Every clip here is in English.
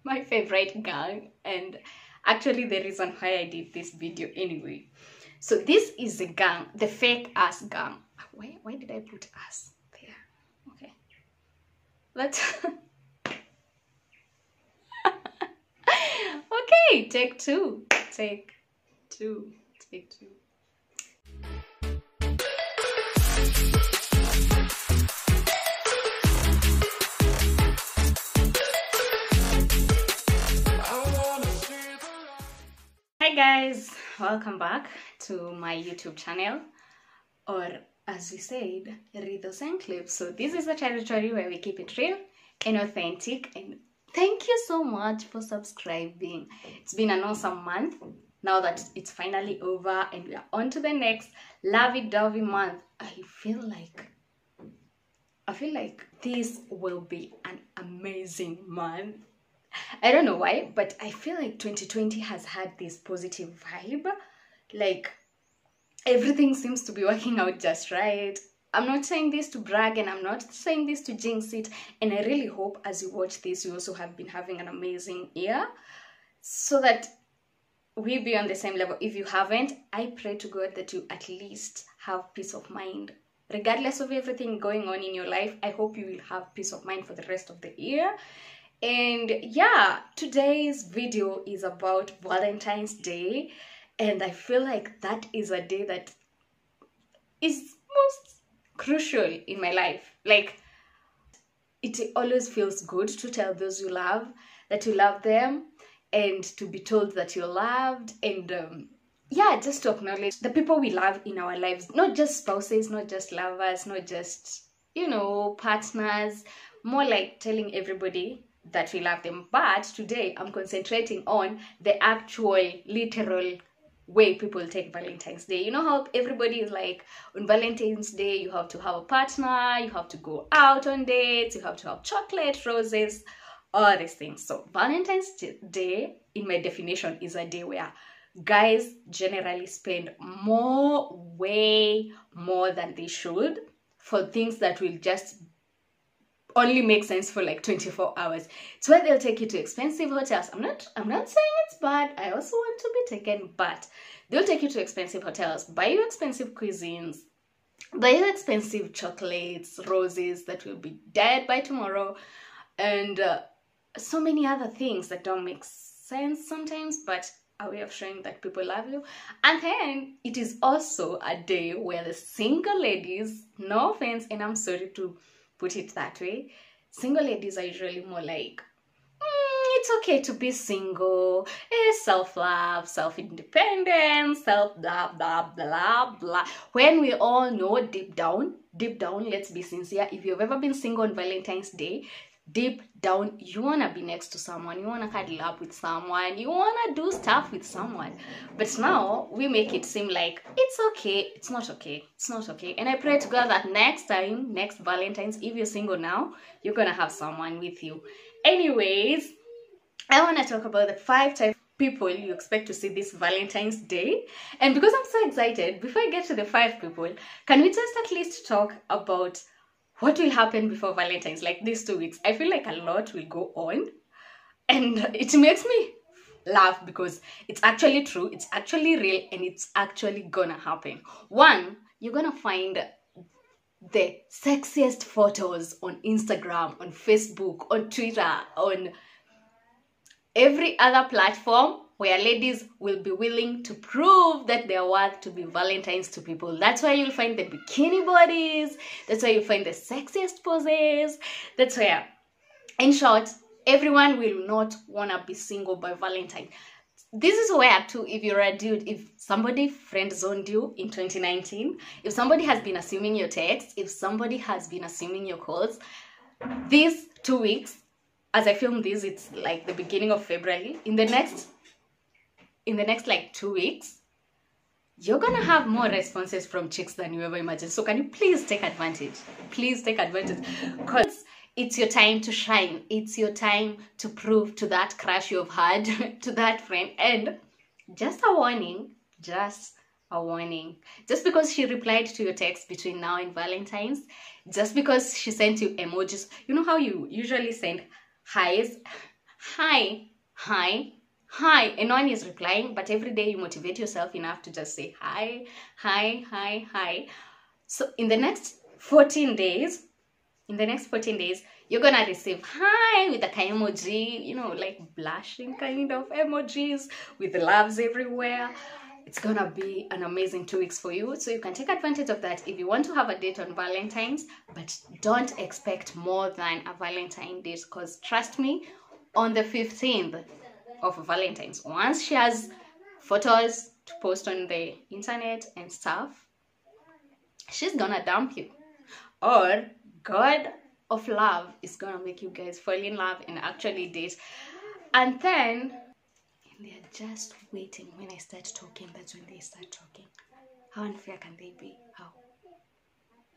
my favorite gang, and actually the reason why I did this video anyway. So this is the gang, the fake ass gang. Why did I put ass there? Okay, let's okay, take two. Hi guys, welcome back to my YouTube channel, or as we said, Rithos and Clips. So this is a territory where we keep it real and authentic, and thank you so much for subscribing. It's been an awesome month. Now that it's finally over and we are on to the next lovey-dovey month, I feel like this will be an amazing month. I don't know why, but I feel like 2020 has had this positive vibe. Like, everything seems to be working out just right. I'm not saying this to brag, and I'm not saying this to jinx it. And I really hope as you watch this, you also have been having an amazing year, so that we be on the same level. If you haven't, I pray to God that you at least have peace of mind. Regardless of everything going on in your life, I hope you will have peace of mind for the rest of the year. And yeah, today's video is about Valentine's Day, and I feel like that is a day that is most crucial in my life. Like, it always feels good to tell those you love that you love them, and to be told that you're loved, and yeah, just to acknowledge the people we love in our lives, not just spouses, not just lovers, not just, you know, partners, more like telling everybody that we love them. But today I'm concentrating on the actual literal way people take Valentine's Day. You know how everybody is like, on Valentine's Day you have to have a partner, you have to go out on dates, you have to have chocolate, roses, all these things. So Valentine's Day, in my definition, is a day where guys generally spend way more than they should for things that will just only make sense for like 24 hours. It's where they'll take you to expensive hotels. I'm not saying it's bad. I also want to be taken, but they'll take you to expensive hotels, buy you expensive cuisines, buy you expensive chocolates, roses that will be dead by tomorrow, and so many other things that don't make sense sometimes, but a way of showing that people love you. And then it is also a day where the single ladies, no offense, and I'm sorry to put it that way, single ladies are usually more like, it's okay to be single, self-love, self-independence, self-blah, blah, blah, blah. When we all know deep down, let's be sincere, if you've ever been single on Valentine's Day, deep down, you want to be next to someone, you want to cuddle up with someone, you want to do stuff with someone. But now we make it seem like it's okay. It's not okay. It's not okay. And I pray to God that next time, next Valentine's, if you're single now, you're gonna have someone with you. Anyways, I want to talk about the 5 types of people you expect to see this Valentine's Day. And because I'm so excited, before I get to the 5 people, can we just at least talk about what will happen before Valentine's, like these 2 weeks? I feel like a lot will go on, and it makes me laugh because it's actually true, it's actually real, and it's actually gonna happen. 1, you're gonna find the sexiest photos on Instagram, on Facebook, on Twitter, on every other platform where ladies will be willing to prove that they are worth to be Valentines to people. That's where you'll find the bikini bodies. That's where you'll find the sexiest poses. That's where, in short, everyone will not want to be single by Valentine. This is where, too, if you're a dude, if somebody friend-zoned you in 2019, if somebody has been assuming your texts, if somebody has been assuming your calls, these 2 weeks, as I film this, it's like the beginning of February. In the next like 2 weeks, you're gonna have more responses from chicks than you ever imagined. So can you please take advantage? Please take advantage, because it's your time to shine. It's your time to prove to that crush you've had, to that friend. And just a warning, just because she replied to your text between now and Valentine's, just because she sent you emojis, you know how you usually send highs hi, hi, hi, and no one is replying, but every day you motivate yourself enough to just say hi, hi, hi, hi. So in the next 14 days, you're gonna receive hi with a kind emoji, you know, like blushing kind of emojis with loves everywhere. It's gonna be an amazing 2 weeks for you, so you can take advantage of that if you want to have a date on Valentine's, but don't expect more than a Valentine date, because trust me, on the 15th of Valentine's, once she has photos to post on the internet and stuff, she's gonna dump you, or God of love is gonna make you guys fall in love and actually date. And then they're just waiting. When I start talking, that's when they start talking. How unfair can they be? How?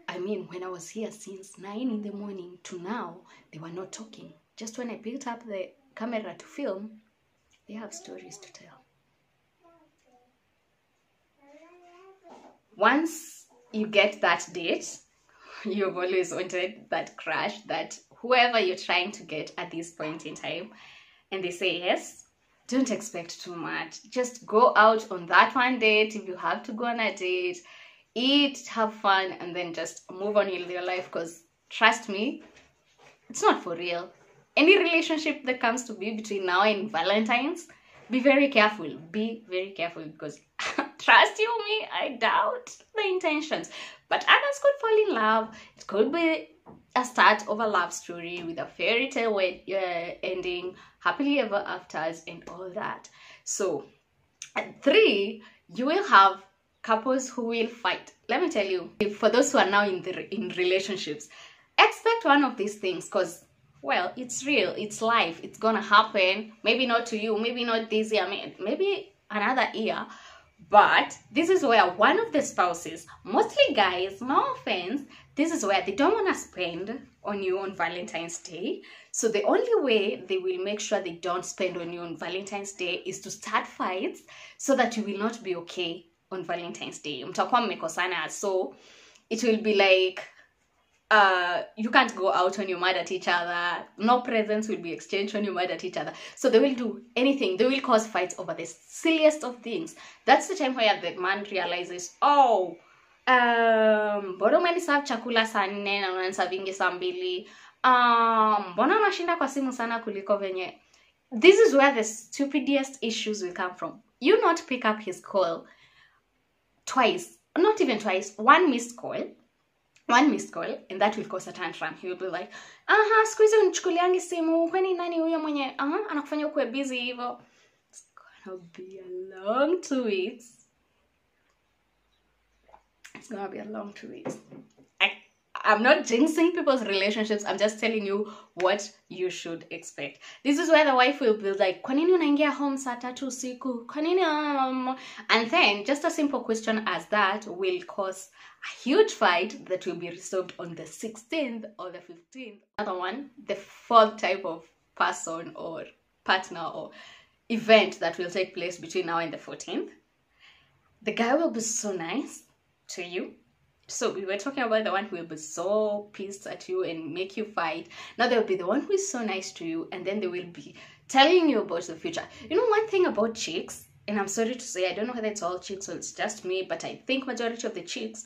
I mean, when I was here since 9 in the morning to now, they were not talking. Just when I picked up the camera to film, they have stories to tell. Once you get that date, you've always wanted that crush, that whoever you're trying to get at this point in time, and they say yes, don't expect too much. Just go out on that one date. If you have to go on a date, eat, have fun, and then just move on with your life, because trust me, it's not for real. Any relationship that comes to be between now and Valentine's, be very careful. Be very careful, because trust you me, I doubt the intentions. But others could fall in love. It could be a start of a love story with a fairy tale ending, happily ever afters, and all that. So, at 3, you will have couples who will fight. Let me tell you, for those who are now in relationships, expect one of these things, because, well, it's real, it's life, it's gonna happen. Maybe not to you, maybe not this year, maybe another year. But this is where one of the spouses, mostly guys, no offense, this is where they don't want to spend on you on Valentine's Day. So the only way they will make sure they don't spend on you on Valentine's Day is to start fights, so that you will not be okay on Valentine's Day. Mtakuwa mmekosana, so it will be like, you can't go out when you're mad at each other. No presents will be exchanged when you're mad at each other. So they will do anything. They will cause fights over the silliest of things. That's the time where the man realizes, oh, mbona umeniserve chakula saa 4 na unaniservingi saa 2? Mbona unashinda kwa simu sana kuliko venye. This is where the stupidest issues will come from. You not pick up his call twice, not even twice, one missed call, and that will cause a tantrum. He will be like, siku hizi unichukuliangi simu, kwani nani huyo mwenye anakufanya ukue busy hivyo. It's gonna be a long 2 weeks. It's gonna be a long 2 weeks. I'm not jinxing people's relationships. I'm just telling you what you should expect. This is where the wife will be like, kwa nini unaingia home saa 3 usiku? Kwa nini? And then just a simple question as that will cause a huge fight that will be resolved on the 16th or the 15th. Another one, the 4th type of person or partner or event that will take place between now and the 14th. The guy will be so nice to you. So we were talking about the one who will be so pissed at you and make you fight. Now there will be the one who is so nice to you, and then they will be telling you about the future. You know, one thing about chicks, and I'm sorry to say, I don't know whether it's all chicks or it's just me, but I think majority of the chicks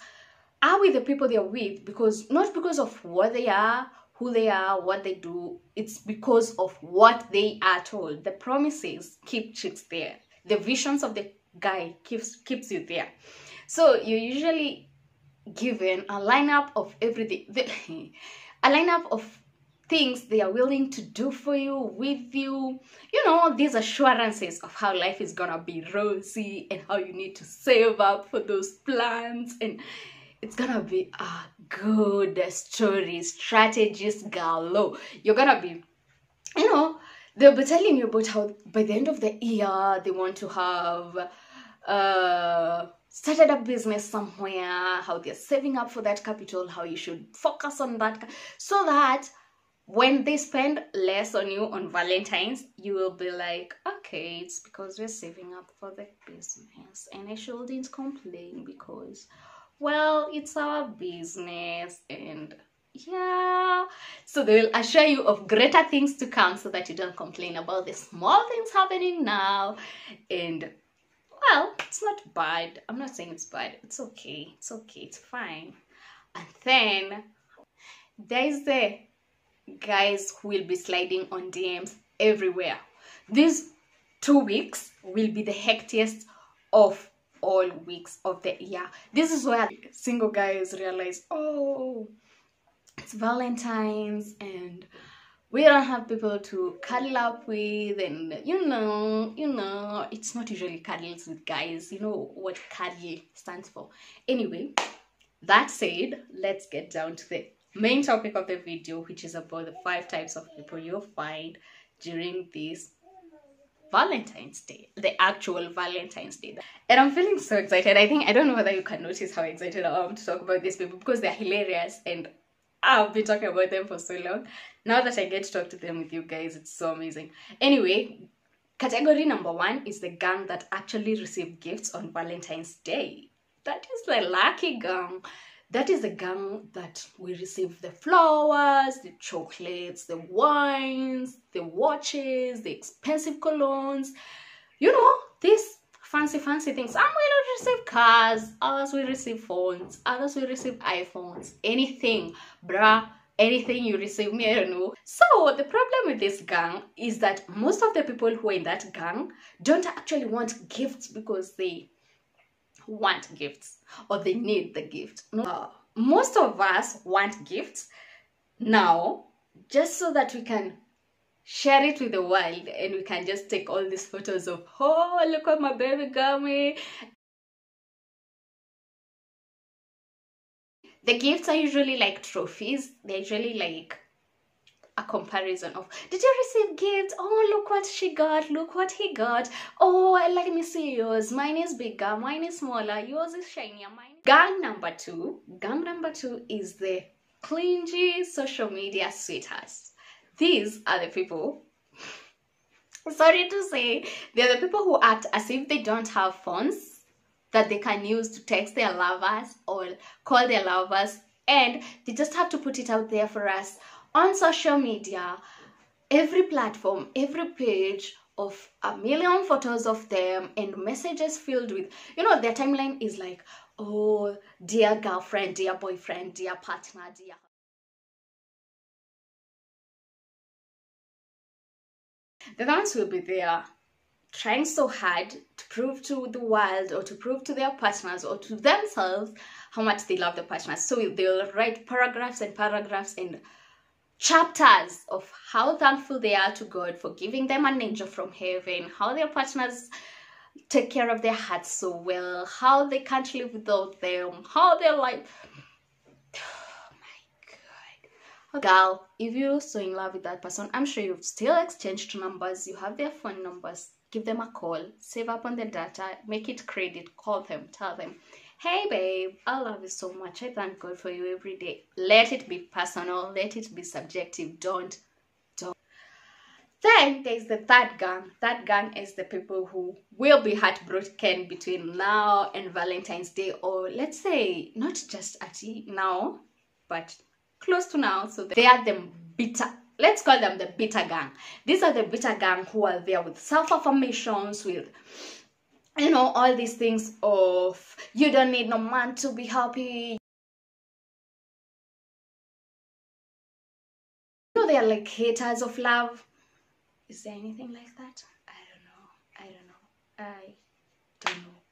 are with the people they're with because, not because of what they are, who they are, what they do. It's because of what they are told. The promises keep chicks there. The visions of the guy keeps you there. So you're usually given a lineup of everything, a lineup of things they are willing to do for you, with you. You know, these assurances of how life is gonna be rosy and how you need to save up for those plans, and it's gonna be a good story, strategies galore. You're gonna be, you know, they'll be telling you about how by the end of the year they want to have started a business somewhere, how they're saving up for that capital, how you should focus on that, so that when they spend less on you on Valentine's, you will be like, okay, it's because we're saving up for the business, and I shouldn't complain because, well, it's our business, and Yeah, so they will assure you of greater things to come so that you don't complain about the small things happening now. And well, it's not bad. I'm not saying it's bad. It's okay. It's okay. It's fine. And then there's the guys who will be sliding on DMs everywhere. These 2 weeks will be the hectiest of all weeks of the year. This is where single guys realize, oh, it's Valentine's and we don't have people to cuddle up with, and it's not usually cuddles with guys. You know what cuddle stands for. Anyway, that said, let's get down to the main topic of the video, which is about the 5 types of people you'll find during this Valentine's Day, the actual Valentine's Day. And I'm feeling so excited. I don't know whether you can notice how excited I am to talk about these people, because they're hilarious and I've been talking about them for so long. Now that I get to talk to them with you guys, it's so amazing. Anyway, category number 1 is the gang that actually received gifts on Valentine's Day. That is the lucky gang. That is the gang that we receive the flowers, the chocolates, the wines, the watches, the expensive colognes. You know, these fancy things. Some will receive cars, others will receive phones, others will receive iPhones, anything, bruh, anything you receive, me, I don't know. So the problem with this gang is that most of the people who are in that gang don't actually want gifts because they want gifts or they need the gift. No. Most of us want gifts now just so that we can share it with the world and we can just take all these photos of, oh, look what my baby got me. The gifts are usually like trophies. They're usually like a comparison of, did you receive gifts? Oh, look what she got, look what he got. Oh, let me see yours. Mine is bigger, mine is smaller, yours is shinier. Gang number two is the clingy social media sweethearts. These are the people, sorry to say, they're the people who act as if they don't have phones that they can use to text their lovers or call their lovers, and they just have to put it out there for us on social media, every platform, every page of a million photos of them and messages filled with, their timeline is like, oh, dear girlfriend, dear boyfriend, dear partner, dear. The ones will be there trying so hard to prove to the world or to prove to their partners or to themselves how much they love the partners. So they'll write paragraphs and paragraphs and chapters of how thankful they are to God for giving them an angel from heaven, how their partners take care of their hearts so well, how they can't live without them, how they're like, oh my God. Girl, if you're so in love with that person, I'm sure you've still exchanged numbers, you have their phone numbers, give them a call, save up on the data, make it credit, call them, tell them, hey babe, I love you so much, I thank God for you every day. Let it be personal, let it be subjective, don't. Then there's the third gang. That gang is the people who will be heartbroken between now and Valentine's Day, or let's say not just at now, but close to now. So they are the bitter, let's call them the bitter gang. These are the bitter gang who are there with self-affirmations, with all these things of, you don't need no man to be happy. They are like haters of love. Is there anything like that? I don't know.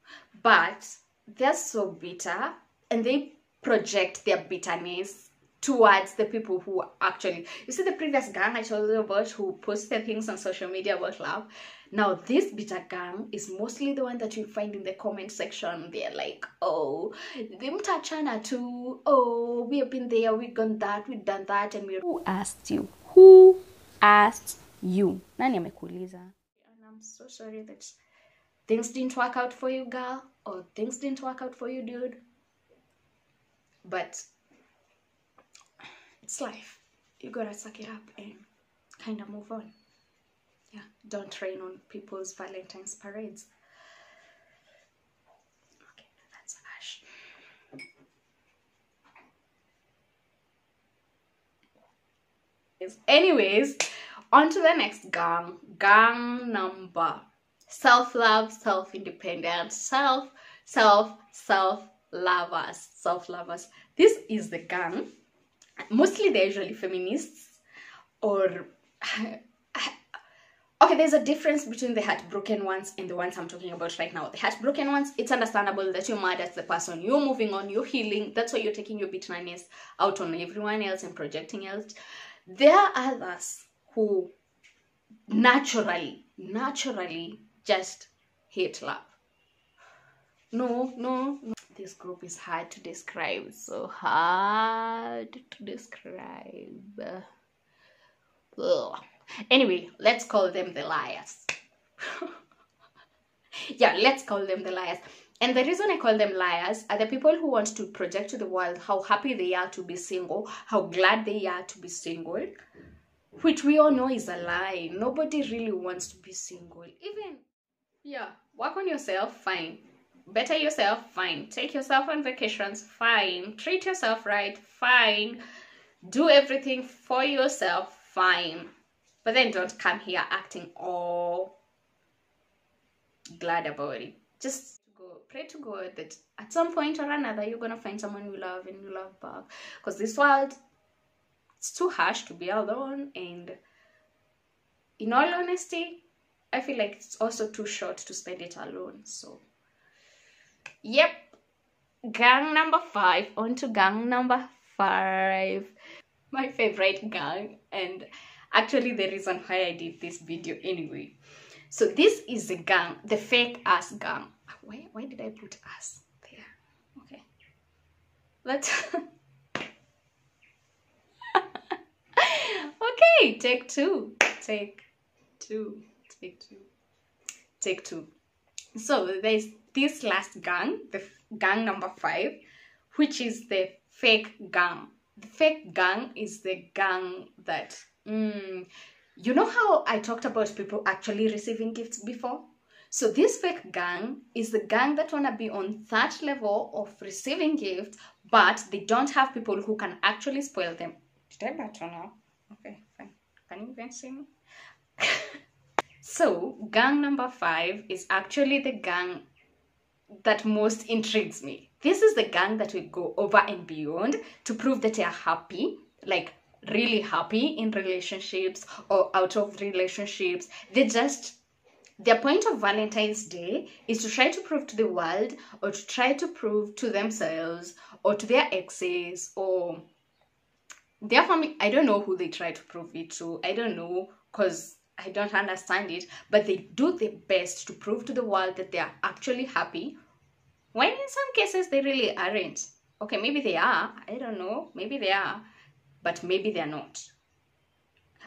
But they're so bitter and they project their bitterness towards the people who actually, you see the previous gang I told you about who post their things on social media about love. Now this bitter gang is mostly the one that you find in the comment section. They're like, oh, mtachana too, oh, we have been there, we've done that, we've done that, and we're... Who asked you? Who asked you? Nani amekuuliza? And I'm so sorry that things didn't work out for you, girl, or things didn't work out for you, dude. But it's life. You gotta suck it up and kind of move on. Yeah, don't rain on people's Valentine's parades. Okay, that's Ash. Anyways, on to the next gang. Gang number. Self-love, self-independence, self-lovers. This is the gang. Mostly they're usually feminists, or okay, there's a difference between the heartbroken ones and the ones I'm talking about right now. The heartbroken ones, it's understandable that you're mad at the person, you're moving on, you're healing, that's why you're taking your bitterness out on everyone else and projecting else. There are others who naturally just hate love. No. This group is hard to describe. So hard to describe. Ugh. Anyway, let's call them the liars. Yeah, let's call them the liars. And the reason I call them liars are the people who want to project to the world how happy they are to be single, how glad they are to be single, which we all know is a lie. Nobody really wants to be single. Even, yeah, work on yourself, fine. Better yourself, fine. Take yourself on vacations, fine. Treat yourself right, fine. Do everything for yourself, fine. But then don't come here acting all glad about it. Just go pray to God that at some point or another you're gonna find someone you love and you love back. Because this world, it's too harsh to be alone, and in all honesty, I feel like it's also too short to spend it alone. So yep, gang number 5. On to gang number 5. My favorite gang, and actually the reason why I did this video anyway. So this is the gang, the fake ass gang. Why did I put ass there? Okay, let's okay, take two. So there's this last gang, the gang number 5, which is the fake gang. The fake gang is the gang that you know how I talked about people actually receiving gifts before? So this fake gang is the gang that wanna be on that level of receiving gifts, but they don't have people who can actually spoil them. Did I butter now? Okay, fine. Can you even see me? So gang number 5 is actually the gang that most intrigues me. This is the gang that will go over and beyond to prove that they are happy, like really happy in relationships or out of relationships. Their point of Valentine's Day is to try to prove to the world, or to try to prove to themselves or to their exes or their family. I don't know who they try to prove it to. I don't know, because I don't understand it, but they do their best to prove to the world that they are actually happy, when in some cases they really aren't. Okay, maybe they are, I don't know, maybe they are, but maybe they're not.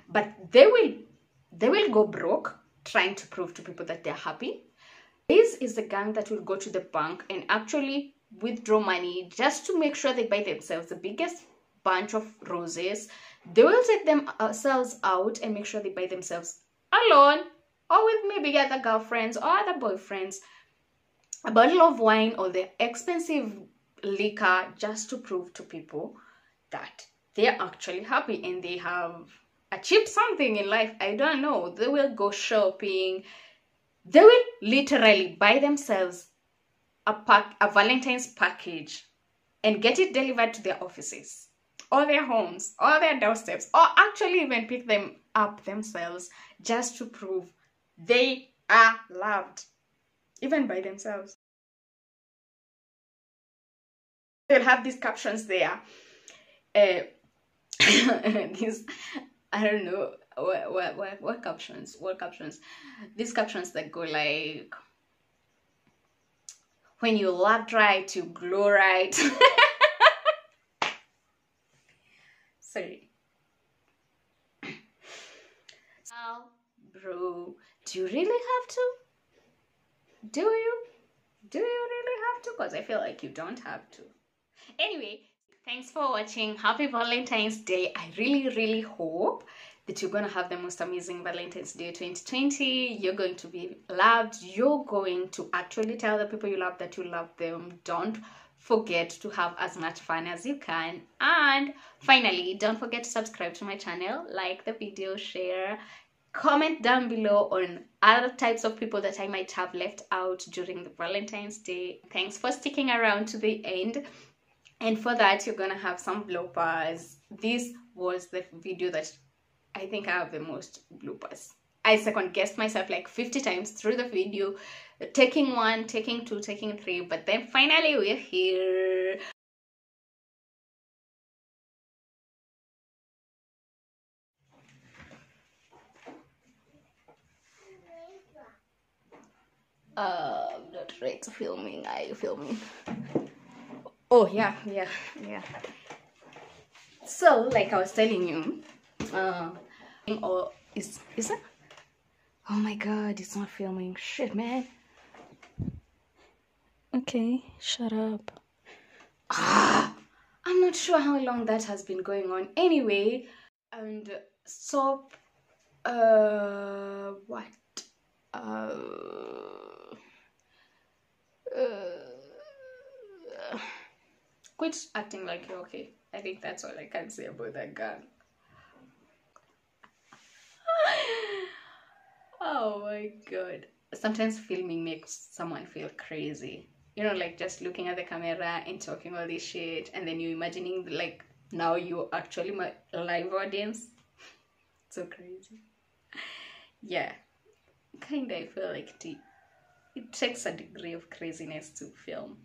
But they will go broke trying to prove to people that they're happy. This is the gang that will go to the bank and actually withdraw money just to make sure they buy themselves the biggest bunch of roses. They will take themselves out and make sure they buy themselves alone, or with maybe other girlfriends or other boyfriends, a bottle of wine or the expensive liquor, just to prove to people that they're actually happy and they have achieved something in life. I don't know. They will go shopping. They will literally buy themselves a Valentine's package and get it delivered to their offices or their homes or their doorsteps, or actually even pick them up themselves, just to prove they are loved, even by themselves. They'll have these captions there. These, I don't know what captions. These captions that go like, when you loved right, you glow right. Sorry. Oh, bro, do you really have to? Do you really have to? Because I feel like you don't have to. Anyway, thanks for watching. Happy Valentine's Day. I really hope that you're going to have the most amazing Valentine's Day 2020. You're going to be loved. You're going to actually tell the people you love that you love them. Don't forget to have as much fun as you can. And finally, don't forget to subscribe to my channel, like the video, share, comment down below on other types of people that I might have left out during the Valentine's Day. Thanks for sticking around to the end. And for that, you're gonna have some bloopers. This was the video that I think I have the most bloopers. I second guessed myself like 50 times through the video, taking 1, taking 2, taking 3, but then finally we're here. I'm not right to filming. Are you filming? Oh yeah. So like I was telling you, or is it? Oh my god, it's not filming. Shit, man. Okay, shut up. I'm not sure how long that has been going on. Anyway, and so what? Quit acting like you're okay. I think that's all I can say about that girl. Oh my god. Sometimes filming makes someone feel crazy. You know, like just looking at the camera and talking all this shit, and then you imagining like now you're actually my live audience. So crazy. Yeah. Kinda I feel like it takes a degree of craziness to film.